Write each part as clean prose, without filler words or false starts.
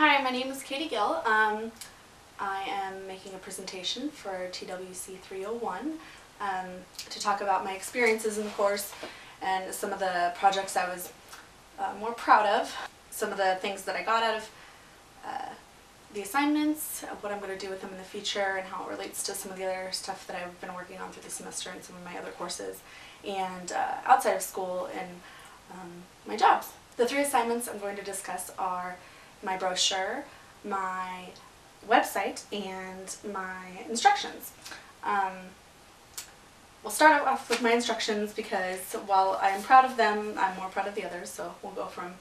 Hi, my name is Katie Gill. I am making a presentation for TWC 301 to talk about my experiences in the course and some of the projects I was more proud of, some of the things that I got out of the assignments, what I'm going to do with them in the future, and how it relates to some of the other stuff that I've been working on through the semester and some of my other courses, and outside of school and my jobs. The three assignments I'm going to discuss are my brochure, my website, and my instructions. We'll start off with my instructions because while I am proud of them, I'm more proud of the others, so we'll go from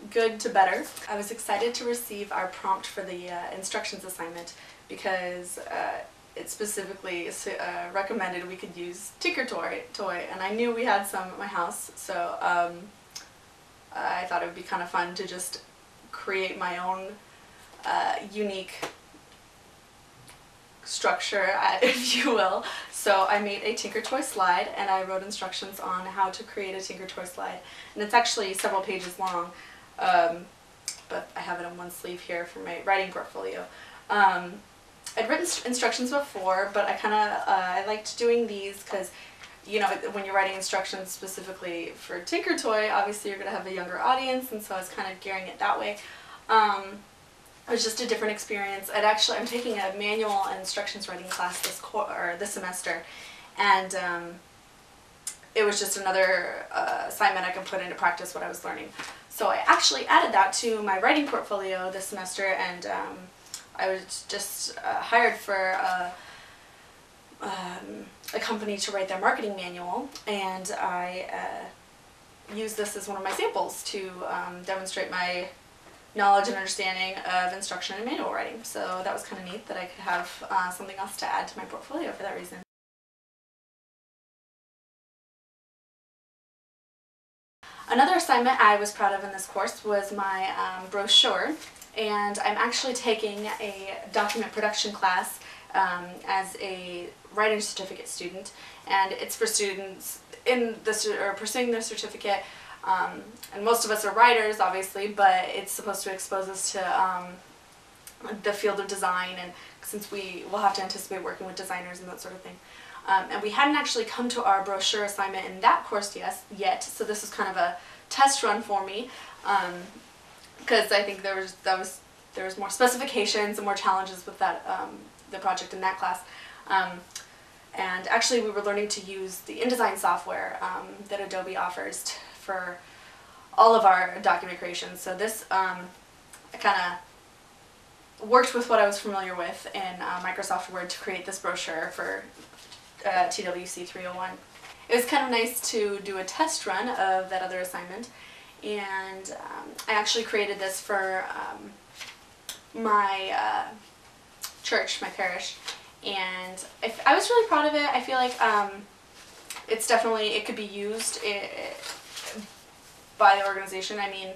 good to better. I was excited to receive our prompt for the instructions assignment because it specifically recommended we could use Tinker Toy, and I knew we had some at my house, so I thought it would be kind of fun to just create my own unique structure, if you will. So I made a Tinker Toy slide and I wrote instructions on how to create a Tinker Toy slide, and it's actually several pages long, but I have it on one sleeve here for my writing portfolio. I'd written instructions before, but I liked doing these because, you know, when you're writing instructions specifically for Tinker Toy, obviously you're going to have a younger audience, and so I was kind of gearing it that way. It was just a different experience. I'm taking a manual and instructions writing class this semester, and it was just another assignment I can put into practice what I was learning. So I actually added that to my writing portfolio this semester, and I was just hired for a company to write their marketing manual, and I used this as one of my samples to demonstrate my knowledge and understanding of instruction and manual writing. So that was kind of neat that I could have something else to add to my portfolio for that reason. Another assignment I was proud of in this course was my brochure, and I'm actually taking a document production class as a writing certificate student, and it's for students pursuing their certificate. And most of us are writers, obviously, but it's supposed to expose us to the field of design, and since we will have to anticipate working with designers and that sort of thing. And we hadn't actually come to our brochure assignment in that course yet, so this was kind of a test run for me, because I think there was more specifications and more challenges with that the project in that class. And actually we were learning to use the InDesign software that Adobe offers for all of our document creation. So this I kind of worked with what I was familiar with in Microsoft Word to create this brochure for TWC 301. It was kind of nice to do a test run of that other assignment, and I actually created this for my church, my parish, and I was really proud of it. I feel like it could be used by the organization. I mean,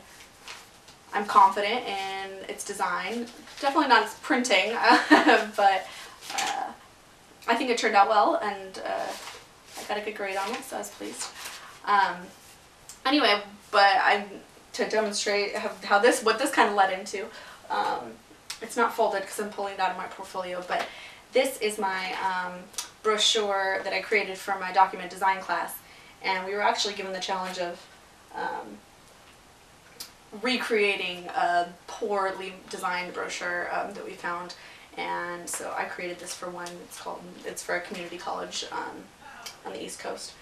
I'm confident in its design. Definitely not its printing, but I think it turned out well, and I got a good grade on it, so I was pleased. Anyway, but to demonstrate what this kind of led into, it's not folded because I'm pulling it out of my portfolio, but this is my brochure that I created for my document design class, and we were actually given the challenge of recreating a poorly designed brochure that we found, and so I created this for one. It's for a community college on the East Coast.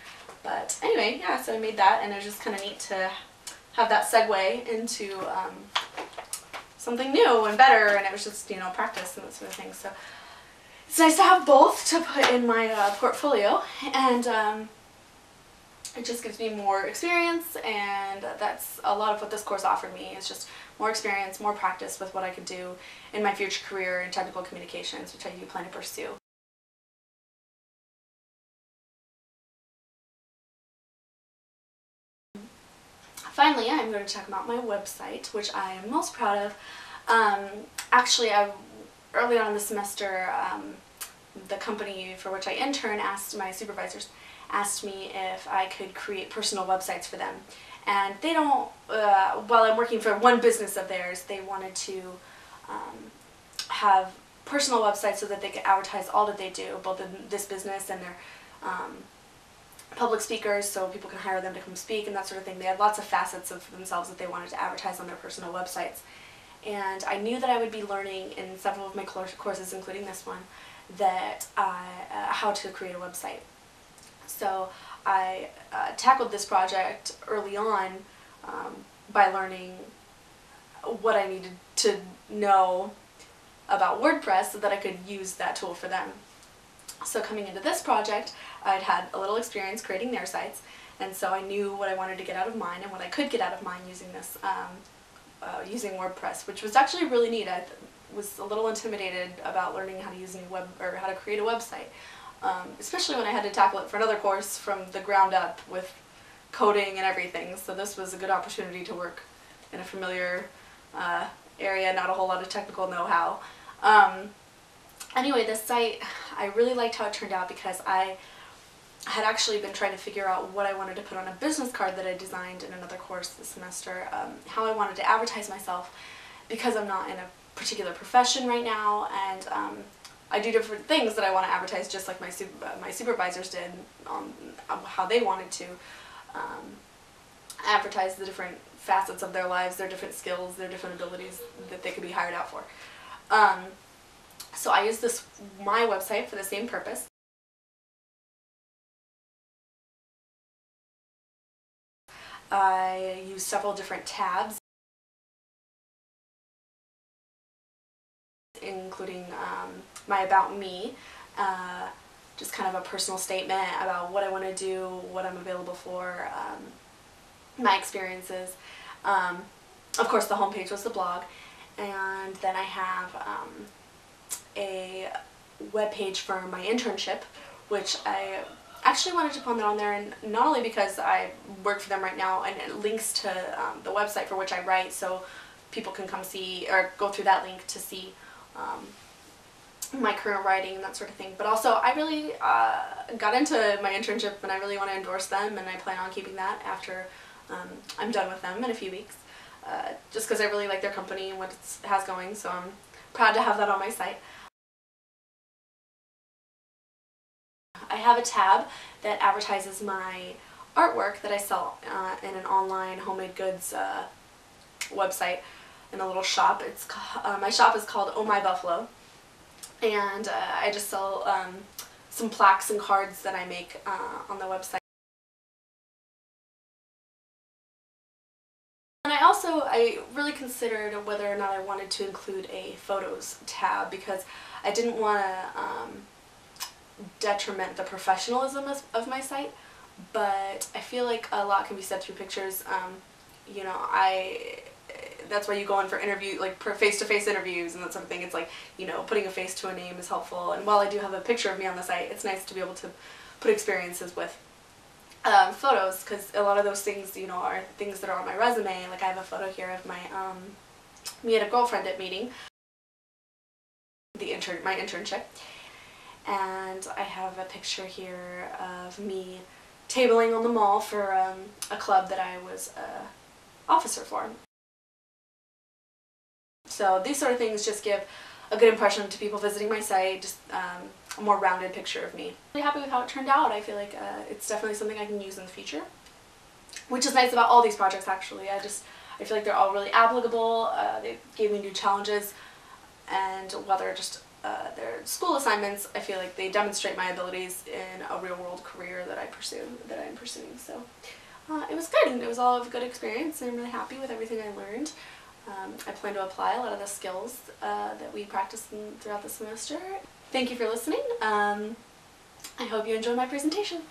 But anyway, yeah, so I made that, and it was just kind of neat to have that segue into something new and better, and it was just, you know, practice and that sort of thing. So it's nice to have both to put in my portfolio, and it just gives me more experience, and that's a lot of what this course offered me. It's just more experience, more practice with what I could do in my future career in technical communications, which I do plan to pursue. Finally, I'm going to talk about my website, which I am most proud of. Actually, early on in the semester, the company for which I intern my supervisors asked me if I could create personal websites for them. And they don't, while I'm working for one business of theirs, they wanted to have personal websites so that they could advertise all that they do, both in this business and their public speakers, so people can hire them to come speak and that sort of thing. They had lots of facets of themselves that they wanted to advertise on their personal websites. And I knew that I would be learning in several of my courses, including this one, that how to create a website. So I tackled this project early on by learning what I needed to know about WordPress so that I could use that tool for them. So coming into this project, I'd had a little experience creating their sites, and so I knew what I wanted to get out of mine and what I could get out of mine using this, using WordPress, which was actually really neat. I was a little intimidated about learning how to use how to create a website, especially when I had to tackle it for another course from the ground up with coding and everything. So this was a good opportunity to work in a familiar area, not a whole lot of technical know-how. Anyway, this site, I really liked how it turned out because I had actually been trying to figure out what I wanted to put on a business card that I designed in another course this semester, how I wanted to advertise myself, because I'm not in a particular profession right now, and I do different things that I want to advertise, just like my supervisors did on how they wanted to advertise the different facets of their lives, their different skills, their different abilities that they could be hired out for. So I used my website for the same purpose. I used several different tabs, including my About Me, just kind of a personal statement about what I want to do, what I'm available for, my experiences. Of course, the homepage was the blog, and then I have a web page for my internship, which I actually wanted to put that on there, and not only because I work for them right now, and it links to the website for which I write, so people can come see or go through that link to see my current writing and that sort of thing. But also, I really got into my internship, and I really want to endorse them, and I plan on keeping that after I'm done with them in a few weeks, just because I really like their company and what it has going, so I'm proud to have that on my site. I have a tab that advertises my artwork that I sell in an online homemade goods website in a little shop. My shop is called Oh My Buffalo, and I just sell some plaques and cards that I make on the website. And I really considered whether or not I wanted to include a photos tab, because I didn't want to detriment the professionalism of my site, but I feel like a lot can be said through pictures. You know, that's why you go in for face-to-face interviews and that sort of thing. It's like, you know, putting a face to a name is helpful, and while I do have a picture of me on the site, it's nice to be able to put experiences with photos, because a lot of those things, you know, are things that are on my resume. Like I have a photo here of my me and a girlfriend at meeting, my internship. And I have a picture here of me tabling on the mall for a club that I was an officer for. So these sort of things just give a good impression to people visiting my site, just a more rounded picture of me. I'm really happy with how it turned out. I feel like it's definitely something I can use in the future, which is nice about all these projects actually. I feel like they're all really applicable. They gave me new challenges, and while they're just their school assignments, I feel like they demonstrate my abilities in a real-world career that I'm pursuing. So it was good, and it was all a good experience, and I'm really happy with everything I learned. I plan to apply a lot of the skills that we practiced throughout the semester. Thank you for listening. I hope you enjoyed my presentation.